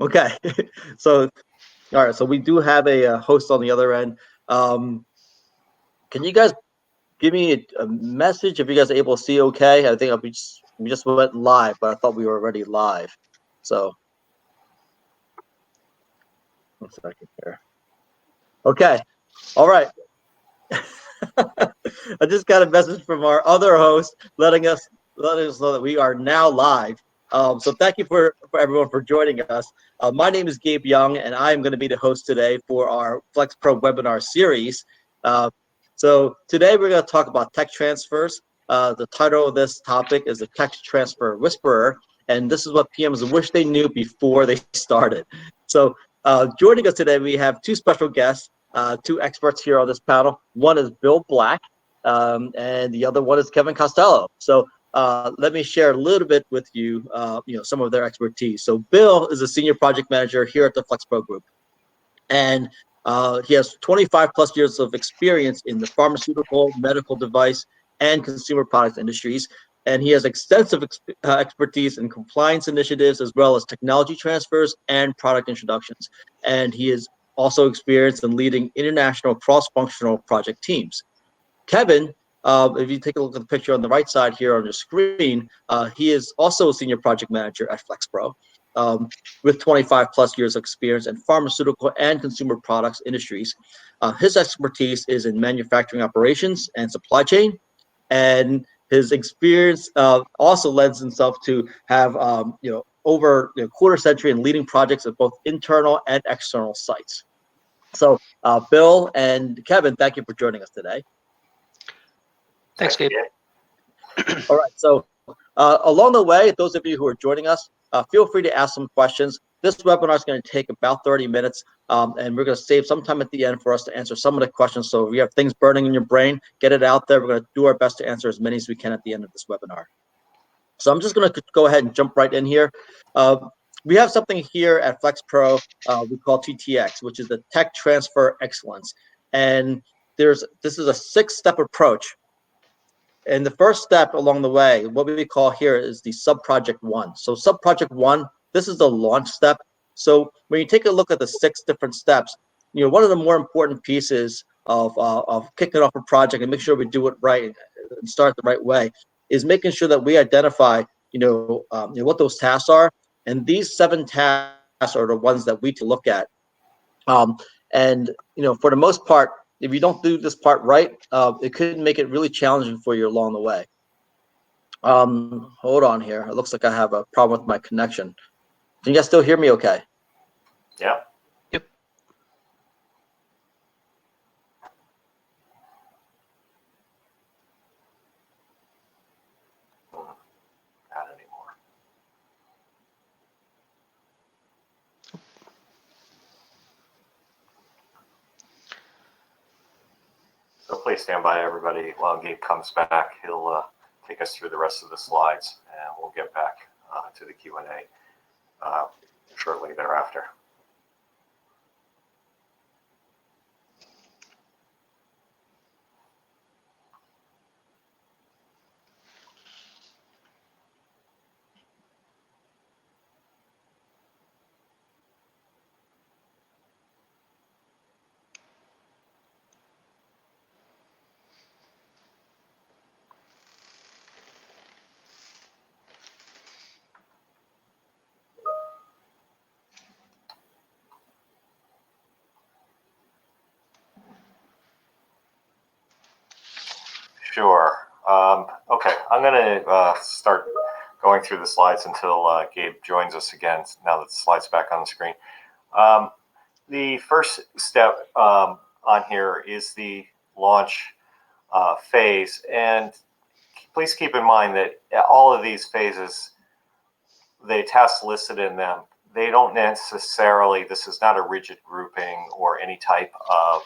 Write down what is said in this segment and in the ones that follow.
Okay. So, all right. So we do have a host on the other end. Um, can you guys give me a message if you guys are able to see okay? I think we just went live, but I thought we were already live. So, one second here. Okay. All right. I just got a message from our other host letting us know that we are now live. So thank you for everyone for joining us. My name is Gabe Young, and I am going to be the host today for our Flex Pro webinar series. Uh, so today we're going to talk about tech transfers. The title of this topic is the Tech Transfer Whisperer, and this is what PMs wish they knew before they started. So joining us today, we have two special guests, two experts here on this panel. One is Bill Black, and the other one is Kevin Costello. So let me share a little bit with you, some of their expertise. So Bill is a senior project manager here at the FlexPro Group, and he has 25 plus years of experience in the pharmaceutical, medical device, and consumer products industries. And he has extensive expertise in compliance initiatives as well as technology transfers and product introductions. And he is also experienced in leading international cross-functional project teams. Kevin, if you take a look at the picture on the right side here on your screen, he is also a senior project manager at FlexPro, with 25 plus years of experience in pharmaceutical and consumer products industries. His expertise is in manufacturing operations and supply chain, and his experience also lends himself to have over a quarter century in leading projects at both internal and external sites. So, Bill and Kevin, thank you for joining us today. Thanks, Gabe. All right. So along the way, those of you who are joining us, feel free to ask some questions. This webinar is going to take about 30 minutes, and we're going to save some time at the end for us to answer some of the questions. So if you have things burning in your brain, get it out there. We're going to do our best to answer as many as we can at the end of this webinar. So I'm just going to go ahead and jump right in here. We have something here at FlexPro we call TTX, which is the Tech Transfer Excellence. And this is a 6-step approach. And the first step along the way, what we call here is the sub-project 1. So sub-project 1, this is the launch step. So when you take a look at the 6 different steps, one of the more important pieces of kicking off a project and make sure we do it right and start the right way is making sure that we identify, what those tasks are. And these 7 tasks are the ones that we to look at. And for the most part, if you don't do this part right, it could make it really challenging for you along the way. Hold on here. It looks like I have a problem with my connection. Can you guys still hear me okay? Yeah. Yep. Not anymore. So please stand by, everybody. While Gabe comes back, he'll take us through the rest of the slides, and we'll get back to the Q&A shortly thereafter. Sure. Okay, I'm going to start going through the slides until Gabe joins us again, now that the slide's back on the screen. The first step on here is the launch phase. And please keep in mind that all of these phases, the tasks listed in them, they don't necessarily, this is not a rigid grouping or any type of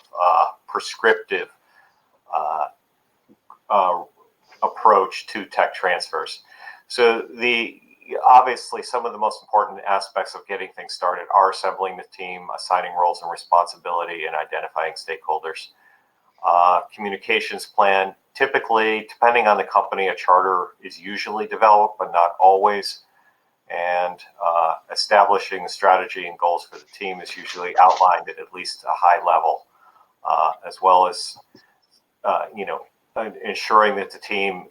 prescriptive approach to tech transfers. So obviously some of the most important aspects of getting things started are assembling the team, assigning roles and responsibility, and identifying stakeholders. Communications plan, typically, depending on the company, a charter is usually developed, but not always. and establishing strategy and goals for the team is usually outlined at least a high level, as well as ensuring that the team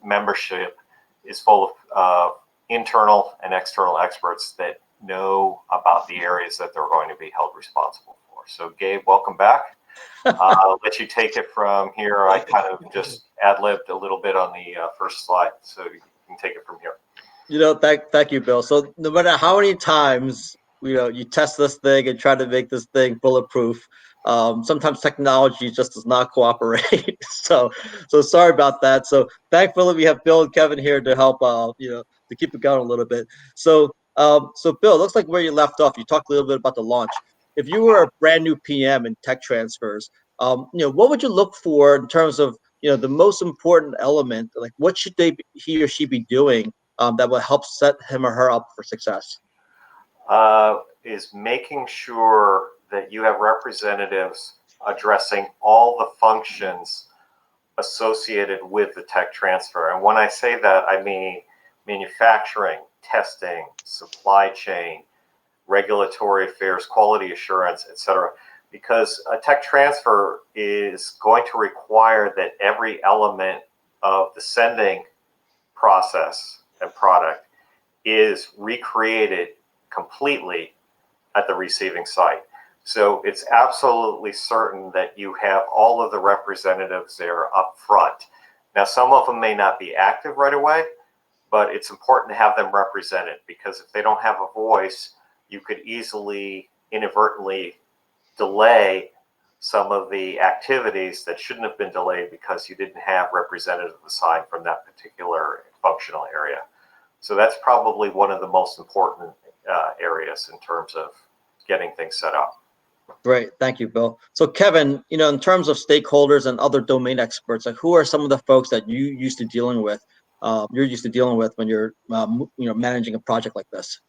membership is full of internal and external experts that know about the areas that they're going to be held responsible for. So Gabe, welcome back. I'll let you take it from here. I kind of just ad-libbed a little bit on the first slide, so you can take it from here. Thank you, Bill. So no matter how many times you test this thing and try to make this thing bulletproof, sometimes technology just does not cooperate. so sorry about that. So thankfully we have Bill and Kevin here to help to keep it going a little bit. So Bill, it looks like where you left off, you talked a little bit about the launch. If you were a brand new PM in tech transfers, what would you look for in terms of the most important element? Like what should he or she be doing that will help set him or her up for success? Is making sure that you have representatives addressing all the functions associated with the tech transfer. And when I say that, I mean manufacturing, testing, supply chain, regulatory affairs, quality assurance, etc. Because a tech transfer is going to require that every element of the sending process and product is recreated completely at the receiving site. So it's absolutely certain that you have all of the representatives there up front. Now, some of them may not be active right away, but it's important to have them represented, because if they don't have a voice, you could easily inadvertently delay some of the activities that shouldn't have been delayed because you didn't have representatives assigned from that particular functional area. So that's probably one of the most important areas in terms of getting things set up. Great, thank you, Bill. So Kevin, in terms of stakeholders and other domain experts, like who are some of the folks that you're used to dealing with when you're managing a project like this?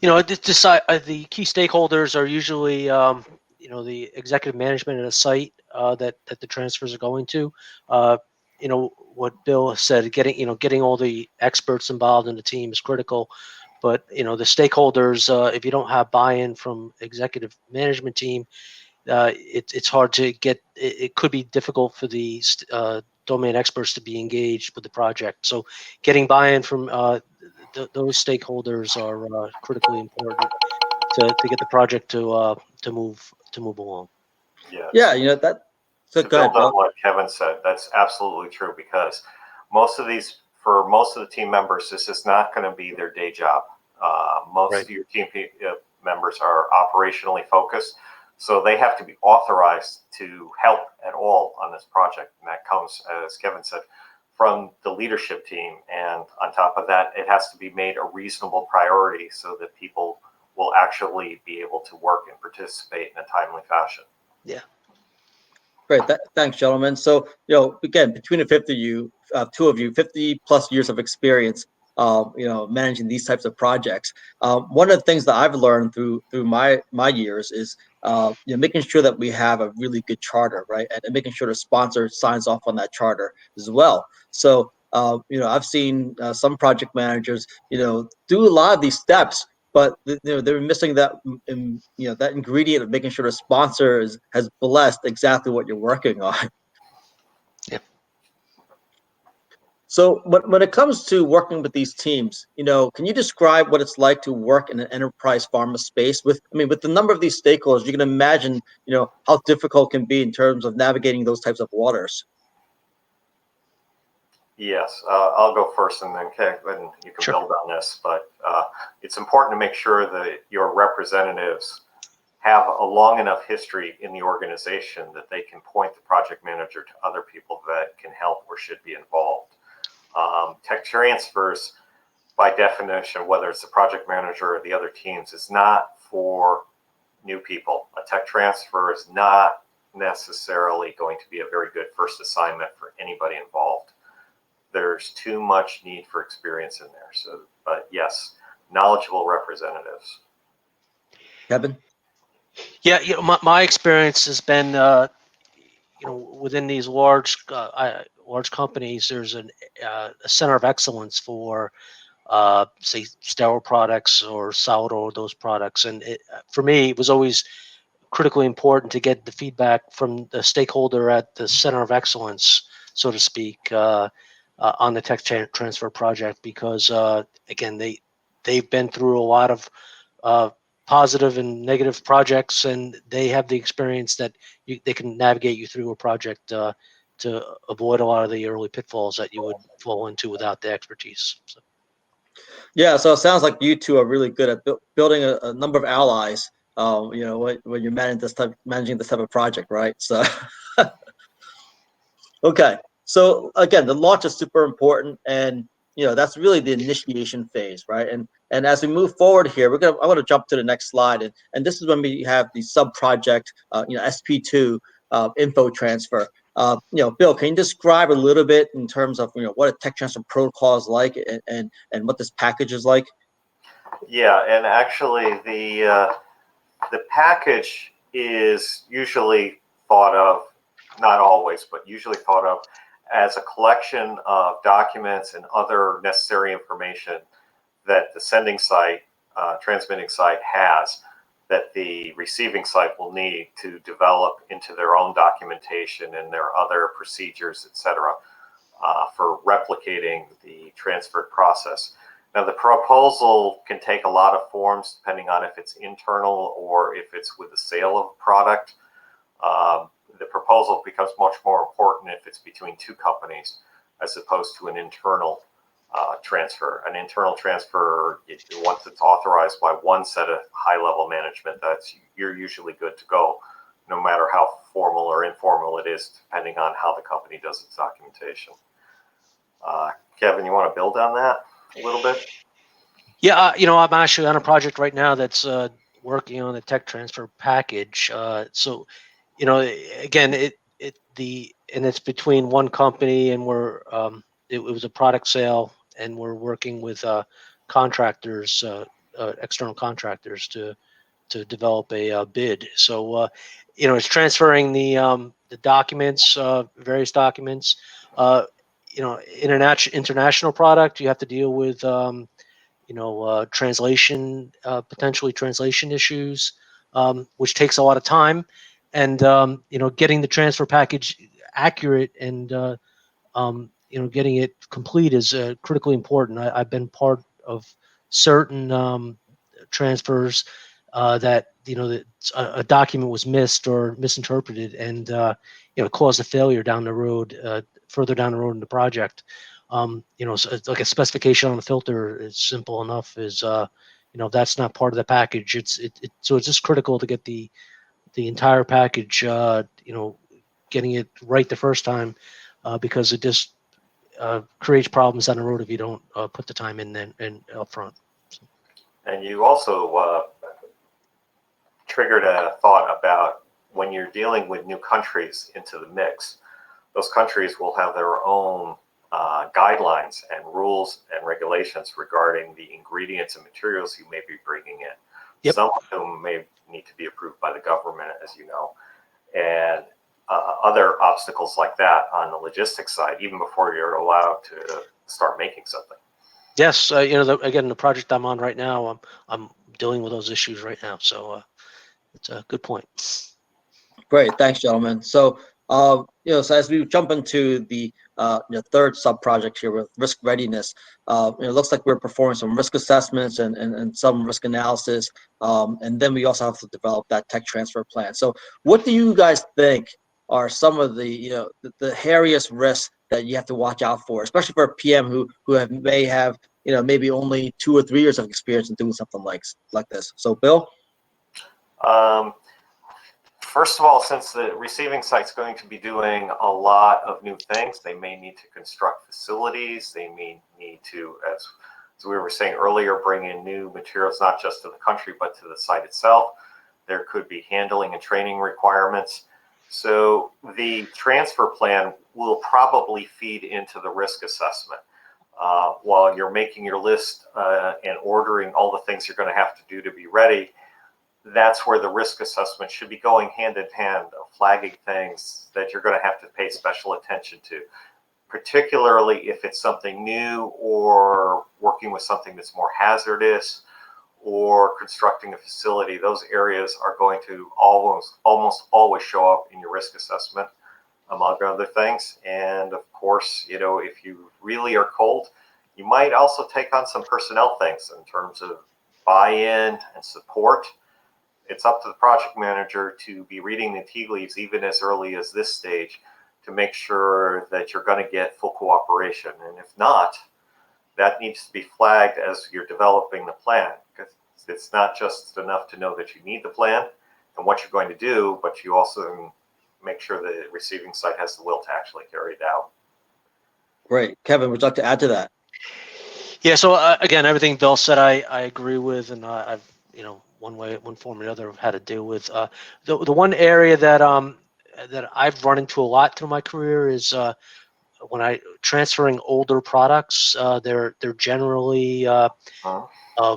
The key stakeholders are usually the executive management at a site that the transfers are going to. What Bill said, getting all the experts involved in the team is critical. But the stakeholders, if you don't have buy-in from executive management team, it's hard to get. It could be difficult for the domain experts to be engaged with the project. So getting buy-in from those stakeholders are critically important to get the project to move along. Yeah. So to build on what Kevin said, that's absolutely true, because for most of the team members, this is not going to be their day job. Most of your team members are operationally focused, so they have to be authorized to help at all on this project, and that comes, as Kevin said, from the leadership team. And on top of that, it has to be made a reasonable priority so that people will actually be able to work and participate in a timely fashion. Yeah. Great. Thanks, gentlemen. So, again, between the two of you, 50 plus years of experience, managing these types of projects. One of the things that I've learned through my years is, making sure that we have a really good charter, right? And making sure the sponsor signs off on that charter as well. So, I've seen some project managers, do a lot of these steps, but they're missing that that ingredient of making sure the sponsor has blessed exactly what you're working on. Yeah. So when it comes to working with these teams, can you describe what it's like to work in an enterprise pharma space with the number of these stakeholders? You can imagine, how difficult it can be in terms of navigating those types of waters. Yes, I'll go first, and then Kevin, you can build on this. But it's important to make sure that your representatives have a long enough history in the organization that they can point the project manager to other people that can help or should be involved. Tech transfers, by definition, whether it's the project manager or the other teams, is not for new people. A tech transfer is not necessarily going to be a very good first assignment for anybody involved. There's too much need for experience in there. So, but yes, knowledgeable representatives. Kevin? Yeah, my experience has been, within these large companies, there's a center of excellence for say sterile products or solid or those products. And for me, it was always critically important to get the feedback from the stakeholder at the center of excellence, so to speak, on the tech transfer project, because again, they've been through a lot of positive and negative projects, and they have the experience that they can navigate you through a project to avoid a lot of the early pitfalls that you would fall into without the expertise. So. Yeah, so it sounds like you two are really good at building a number of allies. When you're managing this type of project, right? So, okay. So again, the launch is super important, and that's really the initiation phase, right? And as we move forward here, I want to jump to the next slide, and this is when we have the sub project, SP2 info transfer. Bill, can you describe a little bit in terms of what a tech transfer protocol is like, and what this package is like? Yeah, and actually the package is usually thought of, not always, but usually thought of as a collection of documents and other necessary information that the sending site, transmitting site has, that the receiving site will need to develop into their own documentation and their other procedures, etc., for replicating the transferred process. Now, the proposal can take a lot of forms depending on if it's internal or if it's with the sale of a product. The proposal becomes much more important if it's between two companies as opposed to an internal transfer. An internal transfer, once it's authorized by one set of high-level management, you're usually good to go, no matter how formal or informal it is, depending on how the company does its documentation. Kevin, you want to build on that a little bit? Yeah, I'm actually on a project right now that's working on the tech transfer package. So, again, it's between one company, and it was a product sale, and we're working with contractors, external contractors, to develop a bid. So, it's transferring the documents, various documents. International product, you have to deal with translation, potentially translation issues, which takes a lot of time, and getting the transfer package accurate and getting it complete is critically important. I've been part of certain transfers that a document was missed or misinterpreted, and caused a failure down the road, further down the road in the project. So it's like a specification on the filter is simple enough. That's not part of the package. So it's just critical to get the entire package, getting it right the first time, because it just creates problems down the road if you don't put the time in and up front. So. And you also triggered a thought about when you're dealing with new countries into the mix. Those countries will have their own guidelines and rules and regulations regarding the ingredients and materials you may be bringing in. Yep. Some of them may need to be approved by the government, as you know, and other obstacles like that on the logistics side, even before you're allowed to start making something. Yes, again, the project I'm on right now, I'm dealing with those issues right now. So it's a good point. Great, thanks, gentlemen. So, so as we jump into the third sub project here with risk readiness, it looks like we're performing some risk assessments and some risk analysis, and then we also have to develop that tech transfer plan. So, what do you guys think are some of the the hairiest risks that you have to watch out for, especially for a PM who may have maybe only 2 or 3 years of experience in doing something like this? So, Bill. First of all, since the receiving site's going to be doing a lot of new things, they may need to construct facilities. They may need to, as we were saying earlier, bring in new materials, not just to the country, but to the site itself. There could be handling and training requirements. So the transfer plan will probably feed into the risk assessment. While you're making your list and ordering all the things you're going to have to do to be ready, that's where the risk assessment should be going hand in hand, flagging things that you're going to have to pay special attention to. particularly if it's something new or working with something that's more hazardous or constructing a facility. Those areas are going to almost always show up in your risk assessment, among other things. And of course, if you really are cold, you might also take on some personnel things in terms of buy-in and support. It's up to the project manager to be reading the tea leaves even as early as this stage to make sure that you're going to get full cooperation. And if not, that needs to be flagged as you're developing the plan, because it's not just enough to know that you need the plan and what you're going to do, but you also make sure the receiving site has the will to actually carry it out. Great. Kevin, would you like to add to that? Yeah. So again, everything Bill said, I agree with, and I've one form or another had to deal with. The one area that I've run into a lot through my career is when I transferring older products. They're generally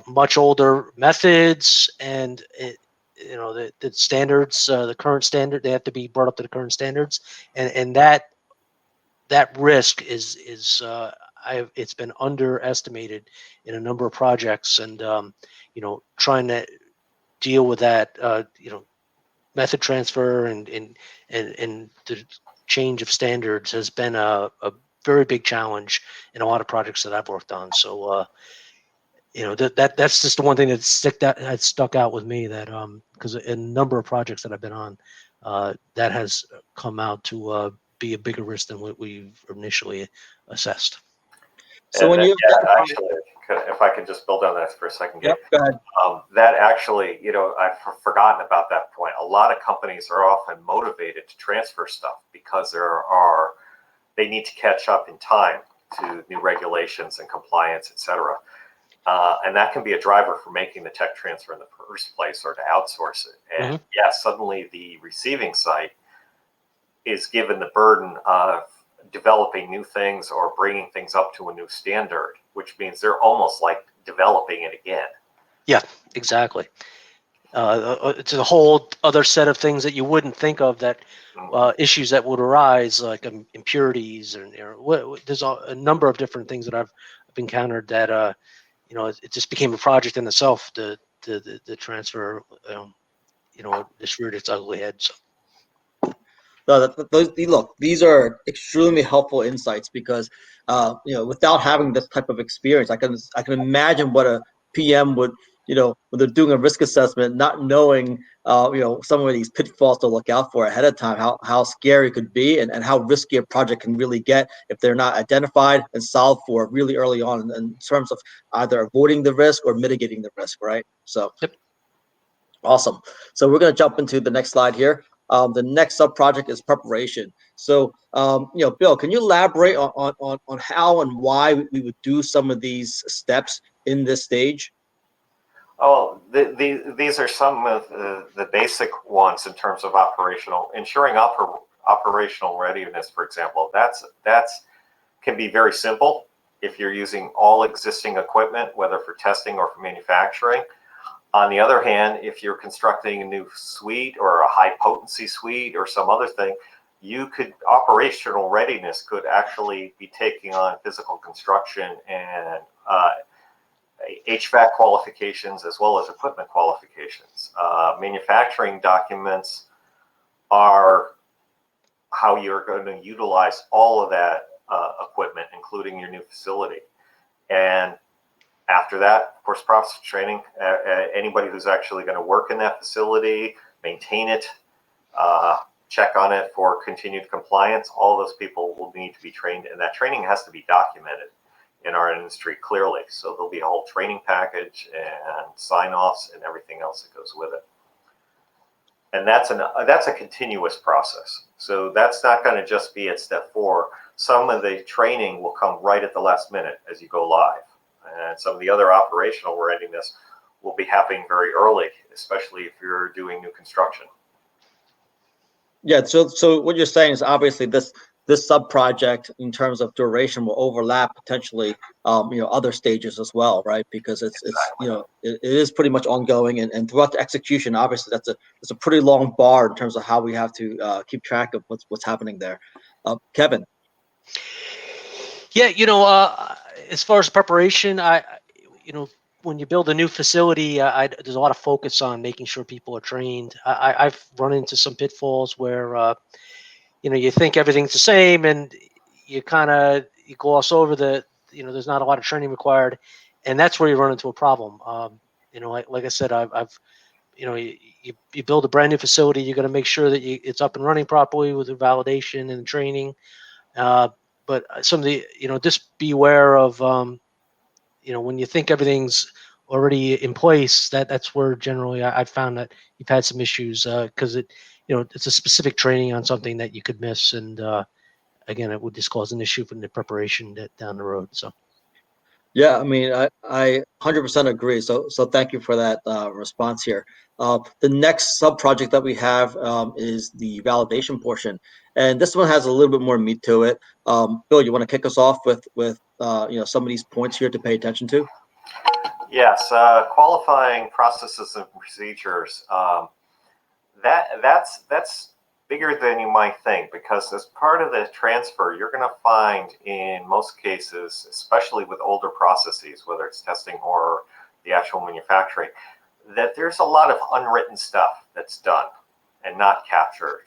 much older methods, and the standards, the current standard, they have to be brought up to the current standards, and that risk is it's been underestimated in a number of projects, and trying to deal with that method transfer and the change of standards has been a very big challenge in a lot of projects that I've worked on. So that's just the one thing that stuck out with me, that because in a number of projects that I've been on, that has come out to be a bigger risk than what we've initially assessed. So when you actually, if I could just build on that for a second, Yep, go ahead. that actually, I've forgotten about that point. A lot of companies are often motivated to transfer stuff because they need to catch up in time to new regulations and compliance, et cetera. And that can be a driver for making the tech transfer in the first place or to outsource it. And suddenly the receiving site is given the burden of developing new things or bringing things up to a new standard, which means they're almost like developing it again. Yeah, exactly. It's a whole other set of things that you wouldn't think of, that issues that would arise, like impurities, and there's a number of different things that I've encountered that it just became a project in itself. The transfer, just reared its ugly head. So. No, look, these are extremely helpful insights because, without having this type of experience, I can imagine what a PM would, when they're doing a risk assessment, not knowing, some of these pitfalls to look out for ahead of time, how scary it could be, and how risky a project can really get if they're not identified and solved for really early on in terms of either avoiding the risk or mitigating the risk, right? So, yep. Awesome. So we're going to jump into the next slide here. The next sub-project is preparation. So, Bill, can you elaborate on how and why we would do some of these steps in this stage? Oh, these are some of the basic ones in terms of ensuring operational readiness, for example. That's can be very simple if you're using all existing equipment, whether for testing or for manufacturing. On the other hand, if you're constructing a new suite or a high potency suite or some other thing, operational readiness could actually be taking on physical construction and HVAC qualifications as well as equipment qualifications. Manufacturing documents are how you're going to utilize all of that equipment, including your new facility. And after that, of course, process training. Anybody who's actually going to work in that facility, maintain it, check on it for continued compliance, all those people will need to be trained, and that training has to be documented in our industry clearly. So there'll be a whole training package and sign-offs and everything else that goes with it. And that's a continuous process. So that's not going to just be at step 4. Some of the training will come right at the last minute as you go live. And some of the other operational readiness will be happening very early, especially if you're doing new construction. Yeah, so what you're saying is obviously this sub-project in terms of duration will overlap potentially other stages as well, right? Because it's it is pretty much ongoing, and throughout the execution, obviously that's a pretty long bar in terms of how we have to keep track of what's happening there. Kevin. Yeah, as far as preparation, when you build a new facility, there's a lot of focus on making sure people are trained. I've run into some pitfalls where, you think everything's the same, and you gloss over there's not a lot of training required, and that's where you run into a problem. Like I said, I've you build a brand new facility, you're going to make sure that it's up and running properly with the validation and training. But some of the, just beware of, when you think everything's already in place, that's where generally I've found that you've had some issues because it's a specific training on something that you could miss, and again, it would just cause an issue in the preparation down the road. So. Yeah, I mean, I 100% agree. So thank you for that response here. The next sub project that we have is the validation portion, and this one has a little bit more meat to it. Bill, you want to kick us off with some of these points here to pay attention to? Yes, qualifying processes and procedures. That's bigger than you might think, because as part of the transfer, you're going to find in most cases, especially with older processes, whether it's testing or the actual manufacturing, that there's a lot of unwritten stuff that's done and not captured.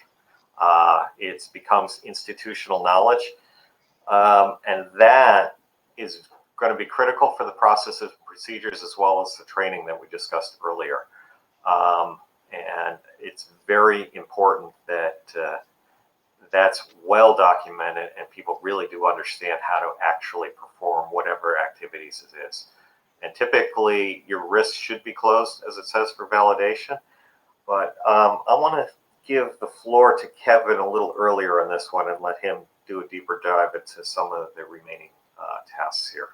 It becomes institutional knowledge, and that is going to be critical for the processes and procedures as well as the training that we discussed earlier. And it's very important that that's well documented and people really do understand how to actually perform whatever activities it is. And typically your risks should be closed, as it says, for validation. But I want to give the floor to Kevin a little earlier on this one and let him do a deeper dive into some of the remaining tasks here.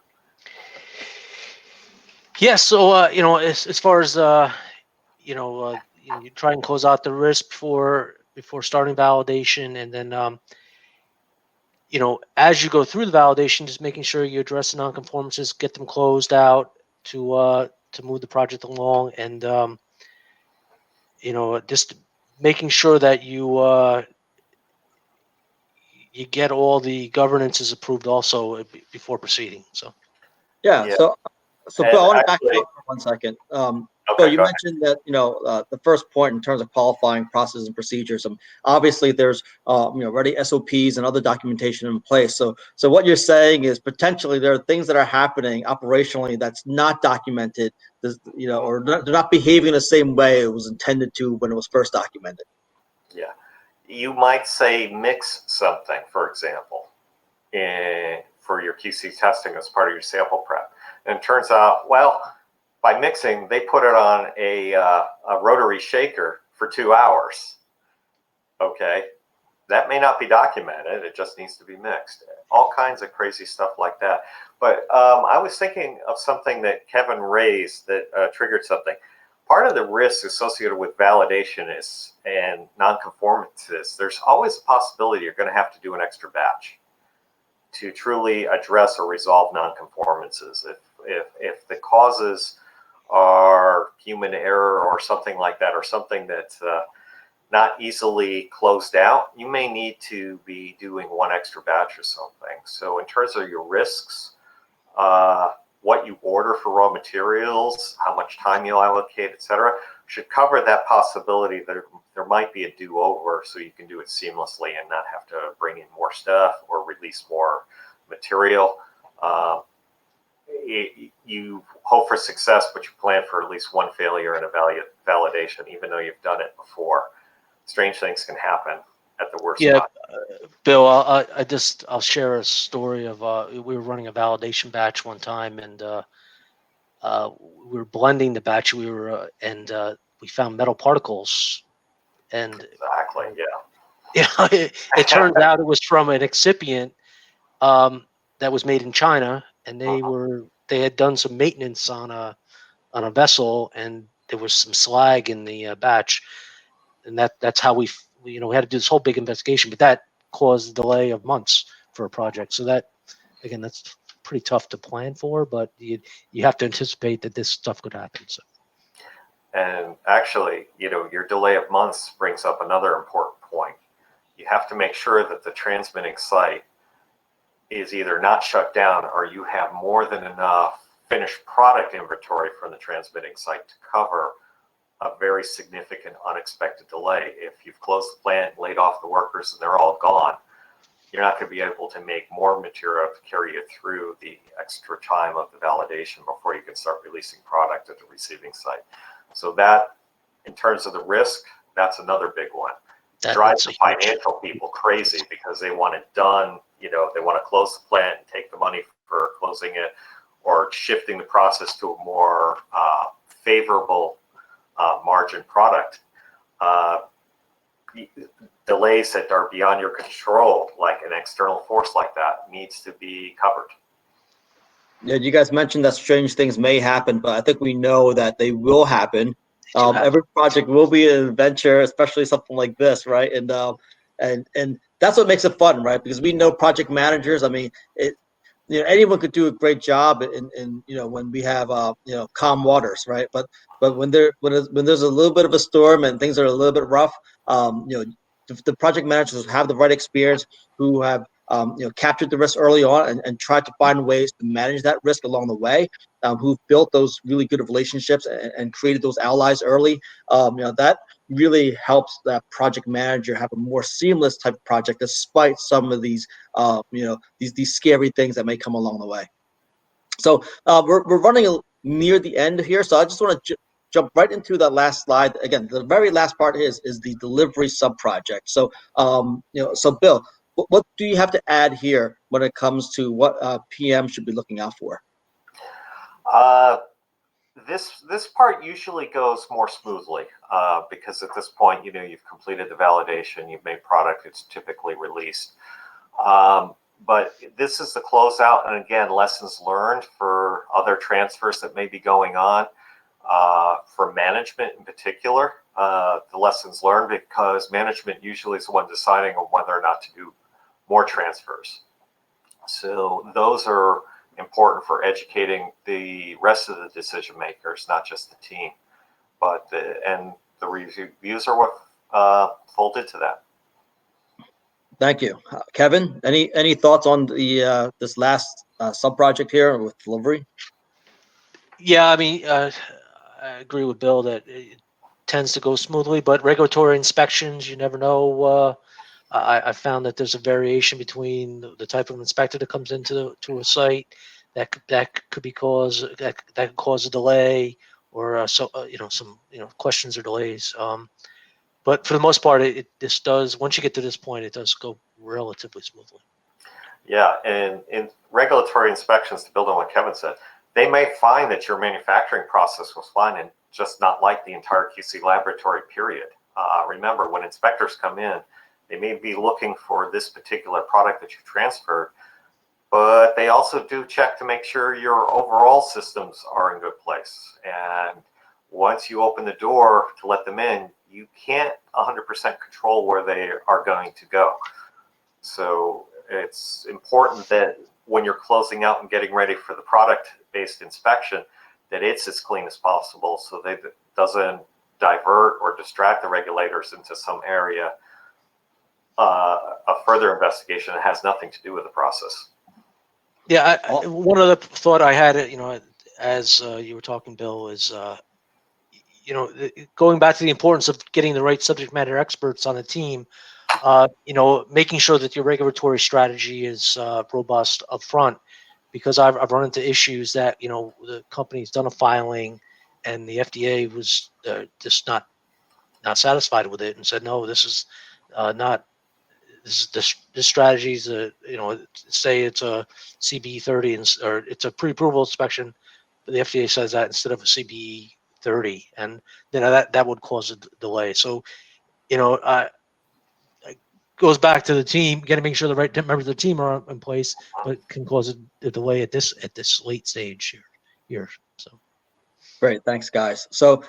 Yeah, so as far as you try and close out the risk before starting validation, and then as you go through the validation, just making sure you address the nonconformances, get them closed out to move the project along, and just making sure that you get all the governances approved also before proceeding. So Yeah. Yeah. So Bill, I want to back actually- you up for 1 second. Okay, Bill, you go ahead. mentioned that the first point in terms of qualifying processes and procedures. Obviously, there's already SOPs and other documentation in place. So what you're saying is potentially there are things that are happening operationally that's not documented, or they're not behaving the same way it was intended to when it was first documented. Yeah. You might say mix something, for example, for your QC testing as part of your sample prep. And it turns out, well, by mixing, they put it on a rotary shaker for 2 hours. Okay. That may not be documented. It just needs to be mixed. All kinds of crazy stuff like that. But I was thinking of something that Kevin raised that triggered something. Part of the risk associated with validation and nonconformances, there's always a possibility you're going to have to do an extra batch to truly address or resolve nonconformances. If the causes are human error or something like that, or something that's not easily closed out, you may need to be doing one extra batch or something. So in terms of your risks, what you order for raw materials, how much time you allocate, etc., should cover that possibility that there might be a do-over, so you can do it seamlessly and not have to bring in more stuff or release more material. You hope for success, but you plan for at least one failure in a validation, even though you've done it before. Strange things can happen at the worst time. Bill, I'll share a story of we were running a validation batch one time, and we were blending the batch. We found metal particles, and Exactly. Yeah. it turns out it was from an excipient that was made in China, and they had done some maintenance on a vessel, and there was some slag in the batch, and that's how we had to do this whole big investigation, but that caused a delay of months for a project. So that, again, that's pretty tough to plan for, but you have to anticipate that this stuff could happen. So. And actually, your delay of months brings up another important point. You have to make sure that the transmitting site is either not shut down or you have more than enough finished product inventory from the transmitting site to cover a very significant unexpected delay. If you've closed the plant, laid off the workers, and they're all gone, you're not going to be able to make more material to carry you through the extra time of the validation before you can start releasing product at the receiving site. So that, in terms of the risk, that's another big one. Drives the financial people crazy because they want it done. They want to close the plant and take the money for closing it, or shifting the process to a more favorable margin product. Delays that are beyond your control, like an external force like that, needs to be covered. Yeah, you guys mentioned that strange things may happen, but I think we know that they will happen. Every project will be an adventure, especially something like this, right? And that's what makes it fun, right? Because we know project managers. I mean, anyone could do a great job in when we have calm waters, right? But when there's a little bit of a storm and things are a little bit rough, the project managers have the right experience, who have captured the risk early on and tried to find ways to manage that risk along the way, who've built those really good relationships and created those allies early. That really helps that project manager have a more seamless type of project, despite some of these these scary things that may come along the way. So we're running near the end here, so I just want to jump right into that last slide. Again, the very last part is the delivery sub-project. So so Bill, what do you have to add here when it comes to what PM should be looking out for? This part usually goes more smoothly because at this point, you've completed the validation, you've made product, it's typically released. But this is the closeout, and again, lessons learned for other transfers that may be going on. For management in particular, the lessons learned, because management usually is the one deciding on whether or not to do more transfers. So those are important for educating the rest of the decision makers, not just the team. But the reviews are what fold into that. Thank you, Kevin. Any thoughts on the this last sub project here with delivery? Yeah, I mean, I agree with Bill that it tends to go smoothly, but regulatory inspections, you never know. I found that there's a variation between the type of inspector that comes into a site that could be that could cause a delay, or some questions or delays. But for the most part, this does, once you get to this point, it does go relatively smoothly. Yeah, and in regulatory inspections, to build on what Kevin said, they may find that your manufacturing process was fine and just not like the entire QC laboratory period. Remember, when inspectors come in, they may be looking for this particular product that you transferred, but they also do check to make sure your overall systems are in good place. And once you open the door to let them in, you can't 100% control where they are going to go. So it's important that when you're closing out and getting ready for the product-based inspection, that it's as clean as possible, so that it doesn't divert or distract the regulators into some area of further investigation that has nothing to do with the process. Yeah, one other thought I had, as you were talking, Bill, is going back to the importance of getting the right subject matter experts on the team. Making sure that your regulatory strategy is robust up front, because I've run into issues that the company's done a filing and the FDA was just not satisfied with it and said, no, this is not. This strategy is say it's a CBE 30 or it's a pre-approval inspection, but the FDA says that instead of a CBE 30, and that would cause a delay. So goes back to the team, got to make sure the right members of the team are in place, but can cause a delay at this late stage here. So great, thanks, guys. So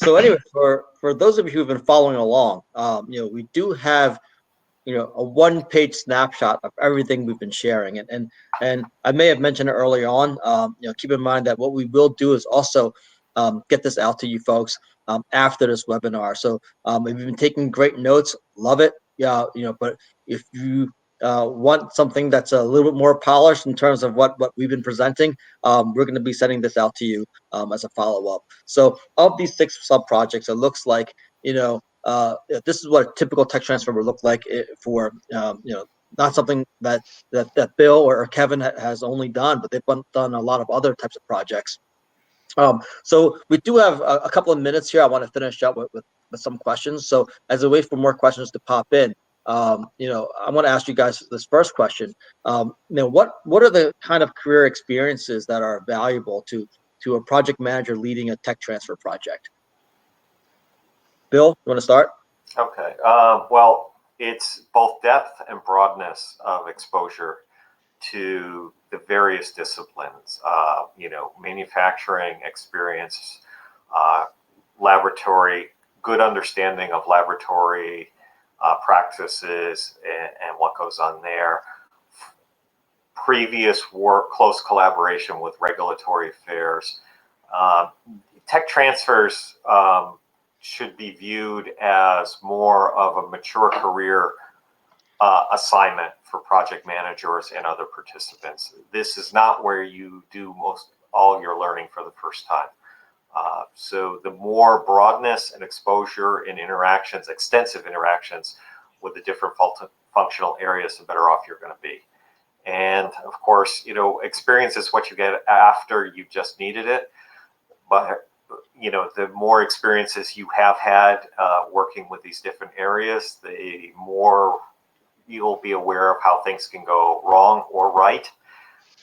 anyway, for those of you who've been following along, we do have a one-page snapshot of everything we've been sharing, and I may have mentioned it earlier on. Keep in mind that what we will do is also get this out to you folks after this webinar. So if you've been taking great notes, love it. Yeah, but if you want something that's a little bit more polished in terms of what we've been presenting, we're going to be sending this out to you as a follow-up. So of these 6 sub projects, it looks like, this is what a typical tech transfer would look like for, not something that Bill or Kevin has only done, but they've done a lot of other types of projects. So we do have a couple of minutes here. I want to finish up with some questions. So as a way for more questions to pop in, I want to ask you guys this first question. What are the kind of career experiences that are valuable to a project manager leading a tech transfer project? Bill, you want to start? Okay. Well, it's both depth and broadness of exposure to the various disciplines, manufacturing experience, laboratory, good understanding of laboratory practices and what goes on there, previous work, close collaboration with regulatory affairs. Tech transfers should be viewed as more of a mature career assignment for project managers and other participants. This is not where you do all your learning for the first time. So the more broadness and exposure in interactions, extensive interactions with the different functional areas, the better off you're going to be. And of course, experience is what you get after you've just needed it. But the more experiences you have had working with these different areas, the more you'll be aware of how things can go wrong or right.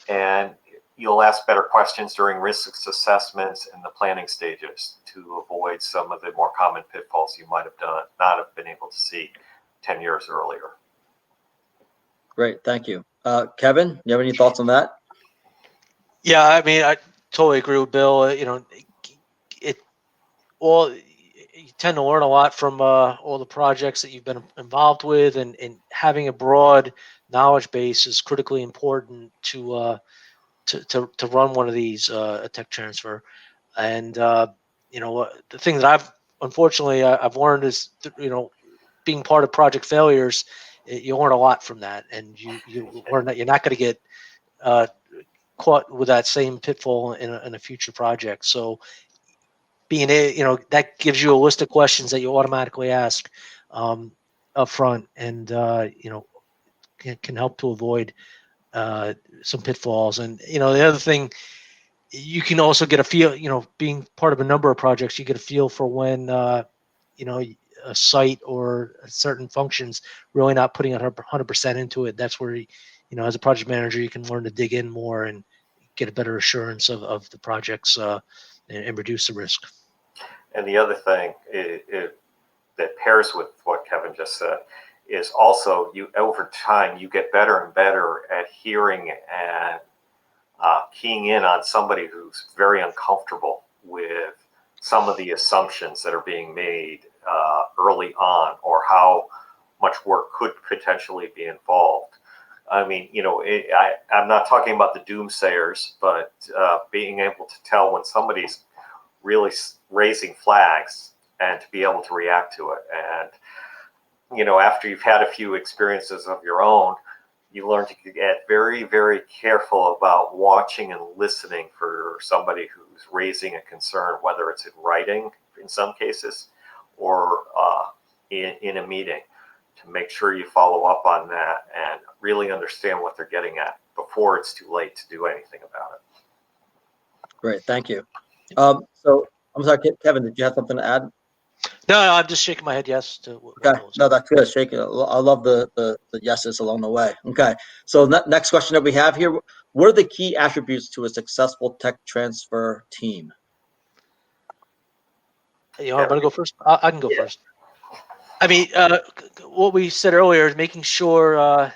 And you'll ask better questions during risk assessments and the planning stages to avoid some of the more common pitfalls you might not have been able to see 10 years earlier. Great, thank you. Kevin, you have any thoughts on that? Yeah, I mean, I totally agree with Bill. You tend to learn a lot from all the projects that you've been involved with, and having a broad knowledge base is critically important to run one of these a tech transfer. And the thing that I've learned is being part of project failures, you learn a lot from that, and you learn that you're not going to get caught with that same pitfall in a future project. So that gives you a list of questions that you automatically ask up front, and can help to avoid some pitfalls. And the other thing, you can also get a feel, being part of a number of projects, you get a feel for when a site or certain functions really not putting 100% into it. That's where as a project manager, you can learn to dig in more and get a better assurance of the projects and reduce the risk. And the other thing that pairs with what Kevin just said is also over time you get better and better at hearing and keying in on somebody who's very uncomfortable with some of the assumptions that are being made early on, or how much work could potentially be involved. I mean, I'm not talking about the doomsayers, but being able to tell when somebody's really raising flags and to be able to react to it. And, after you've had a few experiences of your own, you learn to get very, very careful about watching and listening for somebody who's raising a concern, whether it's in writing in some cases or in a meeting, to make sure you follow up on that and really understand what they're getting at before it's too late to do anything about it. Great, thank you. So I'm sorry, Kevin, did you have something to add? No, I'm just shaking my head yes to what Okay, Bill was no, that's good. Shake it. I love the yeses along the way. Okay, so next question that we have here: what are the key attributes to a successful tech transfer team? I'm going to go first. I can go first. I mean, what we said earlier is making sure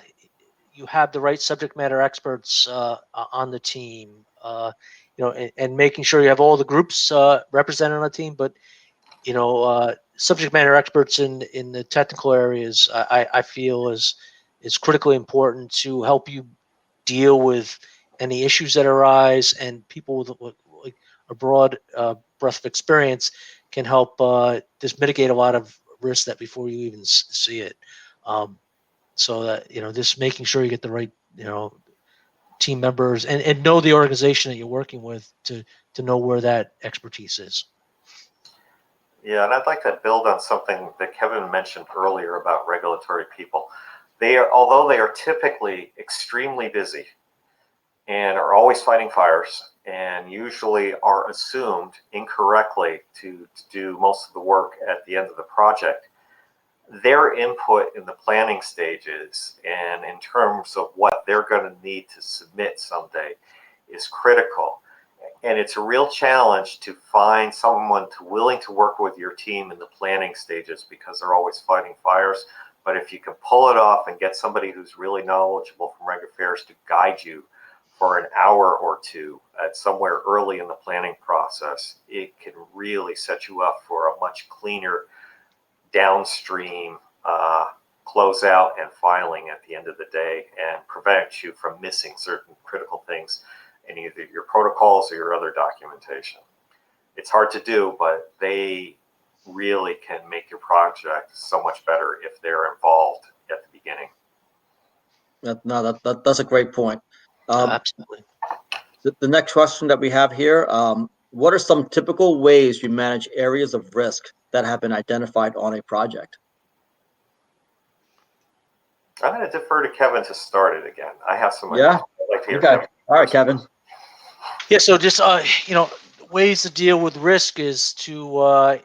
you have the right subject matter experts on the team, and making sure you have all the groups represented on the team. But subject matter experts in the technical areas, I feel is critically important to help you deal with any issues that arise, and people with a broad breadth of experience can help just mitigate a lot of risk that before you even see it. So that, just making sure you get the right, team members and know the organization that you're working with to know where that expertise is. Yeah, and I'd like to build on something that Kevin mentioned earlier about regulatory people. Although they are typically extremely busy and are always fighting fires and usually are assumed incorrectly to do most of the work at the end of the project, their input in the planning stages and in terms of what they're going to need to submit someday is critical. And it's a real challenge to find someone willing to work with your team in the planning stages because they're always fighting fires. But if you can pull it off and get somebody who's really knowledgeable from Reg Affairs to guide you for an hour or two at somewhere early in the planning process, it can really set you up for a much cleaner downstream closeout and filing at the end of the day, and prevent you from missing certain critical things in either your protocols or your other documentation. It's hard to do, but they really can make your project so much better if they're involved at the beginning. That's a great point. Absolutely. The next question that we have here, what are some typical ways you manage areas of risk that have been identified on a project? I'm going to defer to Kevin to start it again. I have some Yeah. ideas. I'd like to hear Okay. Kevin. All right, Kevin. Yeah. So just, ways to deal with risk is to,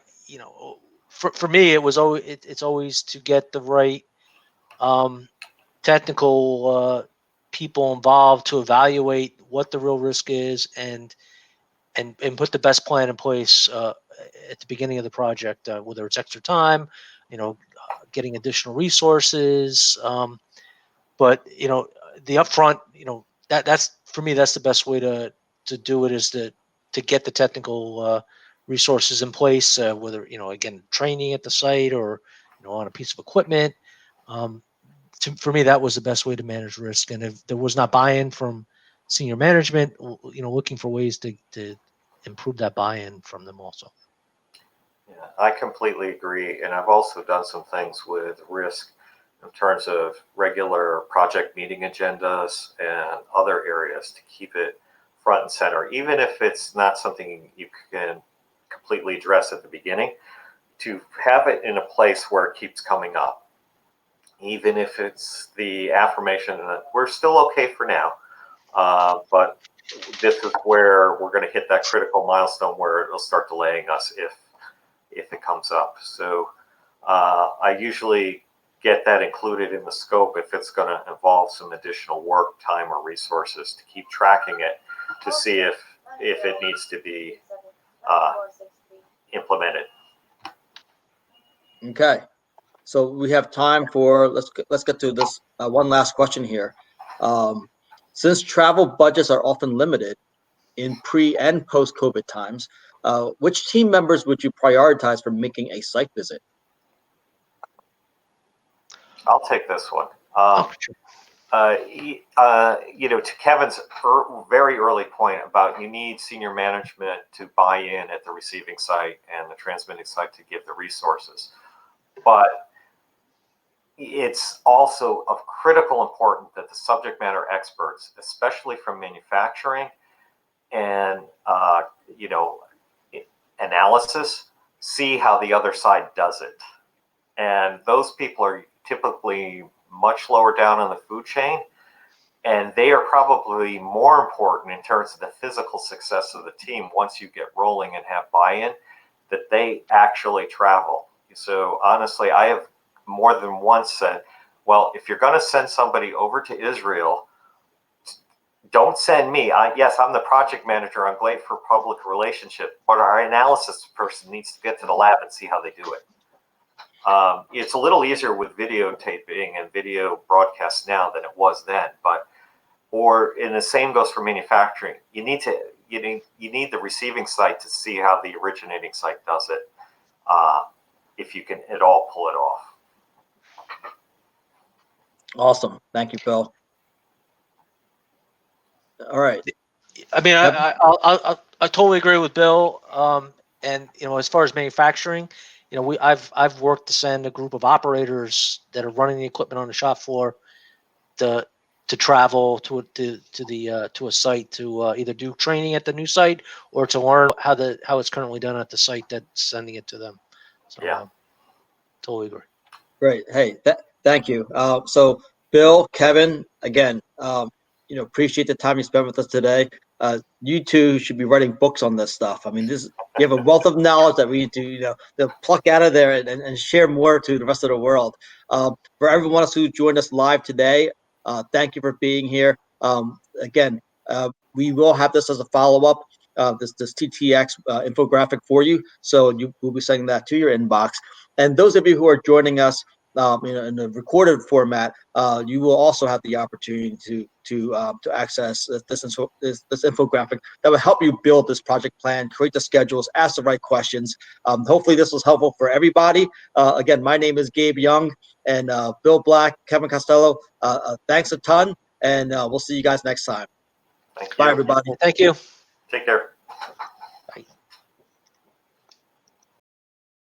for me, it's always to get the right technical people involved to evaluate what the real risk is and put the best plan in place at the beginning of the project, whether it's extra time, getting additional resources. But the upfront, that's for me, that's the best way to do it, is to get the technical resources in place, whether again, training at the site or on a piece of equipment. For me, that was the best way to manage risk. And if there was not buy-in from senior management, looking for ways to improve that buy-in from them also. Yeah, I completely agree. And I've also done some things with risk in terms of regular project meeting agendas and other areas to keep it front and center, even if it's not something you can completely address at the beginning, to have it in a place where it keeps coming up, even if it's the affirmation that we're still okay for now, but this is where we're going to hit that critical milestone where it'll start delaying us if it comes up. So I usually get that included in the scope if it's going to involve some additional work, time, or resources to keep tracking it to see if it needs to be implemented. Okay. So we have time for, let's get to this one last question here. Since travel budgets are often limited in pre and post COVID times, which team members would you prioritize for making a site visit? I'll take this one. Sure. To Kevin's very early point about you need senior management to buy in at the receiving site and the transmitting site to give the resources. But it's also of critical importance that the subject matter experts, especially from manufacturing and analysis, see how the other side does it. And those people are typically much lower down on the food chain, and they are probably more important in terms of the physical success of the team once you get rolling and have buy-in, that they actually travel. So honestly, I have more than once said, well, if you're going to send somebody over to Israel, don't send me. Yes, I'm the project manager. I'm great for public relationship, but our analysis person needs to get to the lab and see how they do it. It's a little easier with videotaping and video broadcasts now than it was then, and the same goes for manufacturing. You need the receiving site to see how the originating site does it, if you can at all pull it off. Awesome. Thank you, Phil. All right. I mean, I totally agree with Bill. And as far as manufacturing, I've worked to send a group of operators that are running the equipment on the shop floor to travel to a site to either do training at the new site or to learn how it's currently done at the site that's sending it to them. So Yeah. totally agree. Great. Hey, thank you. So, Bill, Kevin, again, appreciate the time you spent with us today. You two should be writing books on this stuff. I mean, you have a wealth of knowledge that we need to, to pluck out of there and share more to the rest of the world. For everyone else who joined us live today, thank you for being here. Again, we will have this as a follow-up, this TTX infographic for you. So we'll be sending that to your inbox. And those of you who are joining us, in a recorded format, you will also have the opportunity to access this infographic that will help you build this project plan, create the schedules, ask the right questions. Hopefully, this was helpful for everybody. Again, my name is Gabe Young, and Bill Black, Kevin Costello. Thanks a ton, and we'll see you guys next time. Thank Bye, you. everybody. Thank you. Take care.